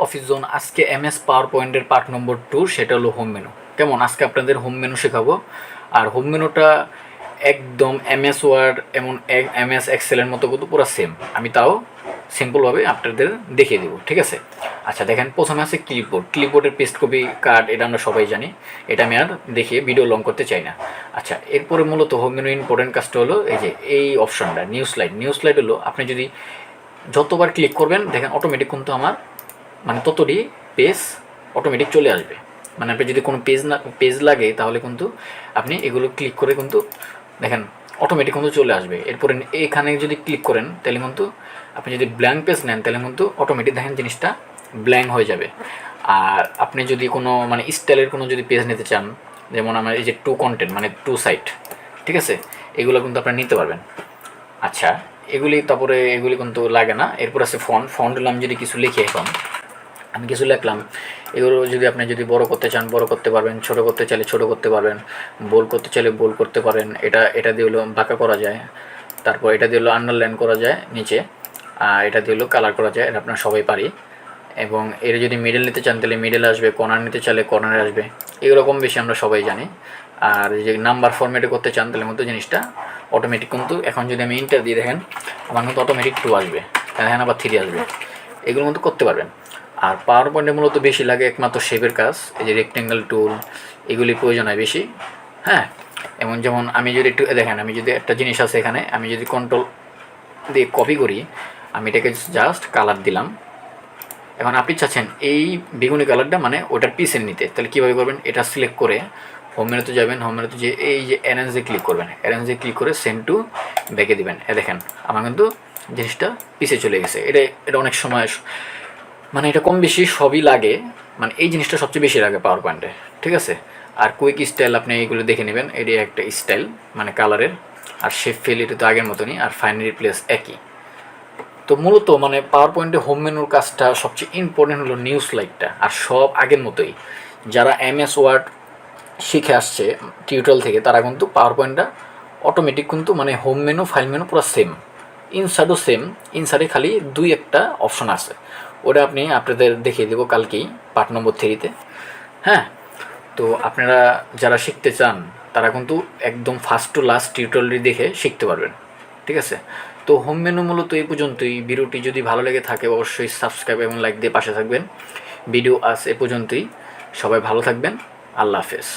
Office zone. আজকে MS পাওয়ার পয়েন্টের part number 2, সেটা হলো হোম মেনু। কেমন, আজকে আপনাদের হোম মেনু শেখাবো। আর হোম মেনুটা একদম এমএস ওয়ার্ড এমন এমএস এক্সেলের মতো কিন্তু পুরো সেম। আমি তাও সিম্পলভাবে আপনাদের দেখিয়ে দেবো, ঠিক আছে? আচ্ছা দেখেন, প্রথমে আছে ক্লিপবোর্ড। ক্লিপবোর্ডের পেস্ট কপি কার্ড, এটা আমরা সবাই জানি। এটা আমি আর দেখিয়ে ভিডিও লং করতে চাই না। আচ্ছা, এরপরে মূলত হোম মেনু ইম্পর্টেন্ট কাজটা হলো এই যে এই অপশনটা নিউ স্লাইড। নিউ স্লাইড হলো আপনি যদি যতবার ক্লিক করবেন দেখেন অটোমেটিক কিন্তু আমার মানে ততটি পেজ অটোমেটিক চলে আসবে। মানে আপনি যদি কোনো পেজ লাগে তাহলে কিন্তু আপনি এগুলো ক্লিক করে কিন্তু দেখেন অটোমেটিক কিন্তু চলে আসবে। এরপরে এখানে যদি ক্লিক করেন তাহলে কিন্তু আপনি যদি ব্ল্যাঙ্ক পেজ নেন তাহলে কিন্তু অটোমেটিক দেখেন জিনিসটা ব্ল্যাঙ্ক হয়ে যাবে। আর আপনি যদি কোনো মানে স্টাইলের কোনো যদি পেজ নিতে চান, যেমন আমার এই যে টু কন্টেন্ট মানে টু সাইট, ঠিক আছে, এগুলো কিন্তু আপনারা নিতে পারবেন। আচ্ছা, তারপরে এগুলি কিন্তু লাগে না। এরপর আছে ফন্ট হলো আমি যদি কিছু লিখি, এখন আমি কিছু লিখলাম, এগুলো যদি আপনি যদি বড় করতে চান বড় করতে পারবেন, ছোট করতে চাইলে ছোট করতে পারবেন, বোল্ড করতে চাইলে বোল্ড করতে পারেন। এটা দিয়ে হলো বাঁকা করা যায়, তারপর এটা দিয়ে হলো আন্ডারলাইন করা যায় নিচে, আর এটা দিয়ে হলো কালার করা যায়, এটা আপনারা সবাই পারি। এবং এর যদি মিডল নিতে চান তাহলে মিডল আসবে, কর্নার নিতে চাইলে কর্নারে আসবে, এগুলো কম বেশি আমরা সবাই জানি। আর যে নাম্বার ফরম্যাটে করতে চান তাহলে মতো জিনিসটা অটোমেটিক কিন্তু এখন যদি আমি ইন্টার দিয়ে দেখেন আমার কিন্তু অটোমেটিক 2 আসবে, দেখেন আবার 3 আসবে, এগুলো কিন্তু করতে পারবেন। আর পাওয়ার পয়েন্টে মূলত বেশি লাগে একমাত্র শেপের কাজ, এই যে রেক্টেঙ্গেল টুল, এগুলি প্রয়োজন হয় বেশি। হ্যাঁ, যেমন আমি যদি একটু দেখেন, আমি যদি একটা জিনিস আছে এখানে, আমি যদি কন্ট্রোল দিয়ে কপি করি, আমি এটাকে জাস্ট কালার দিলাম। এখন আপনি চাচ্ছেন এই বেগুনি কালারটা মানে ওটার পিসের নিতে, তাহলে কীভাবে করবেন? এটা সিলেক্ট করে হোম মেনুতে যাবেন, হোম মেনুতে যে এই যে অ্যারেঞ্জে ক্লিক করবেন, অ্যারেঞ্জে ক্লিক করে সেন্ড টু ব্যাকে দিবেন। দেখেন আমার কিন্তু জিনিসটা পিছে চলে গেছে। এটা অনেক সময় মানে এটা কম বেশি সবই লাগে, মানে এই জিনিসটা সবচেয়ে বেশি লাগে পাওয়ার পয়েন্টে, ঠিক আছে? আর কুইক স্টাইল আপনি এইগুলো দেখে নেবেন, এটি একটা স্টাইল মানে কালারের। আর শেপ ফিল এটা তো আগের মতনই, আর ফাইন রিপ্লেস একই। তো মূলত মানে পাওয়ার পয়েন্টে হোম মেনুর কাজটা সবচেয়ে ইম্পর্টেন্ট হলো নিউ স্লাইডটা। আর সব আগের মতোই, যারা এমএস ওয়ার্ড শিখে আসছে টিউটোরিয়াল থেকে তারা কিন্তু পাওয়ার পয়েন্টটা অটোমেটিক কিন্তু মানে হোম মেনু ফাইল মেনু পুরো সেম, ইনসার্টও সেম। ইনসার্টে খালি 2-1টা অপশন আছে, ওটা আপনি আপনাদের দেখিয়ে দেবো কালকেই পার্ট নম্বর 3-তে। হ্যাঁ, তো আপনারা যারা শিখতে চান তারা কিন্তু একদম ফার্স্ট টু লাস্ট টিউটোরিয়ালটি দেখে শিখতে পারবেন, ঠিক আছে? তো হোম মেনু মূলত এই পর্যন্তই। ভিডিওটি যদি ভালো লেগে থাকে অবশ্যই সাবস্ক্রাইব এবং লাইক দিয়ে পাশে থাকবেন। ভিডিও আজ এ পর্যন্তই, সবাই ভালো থাকবেন, আল্লাহ হাফেজ।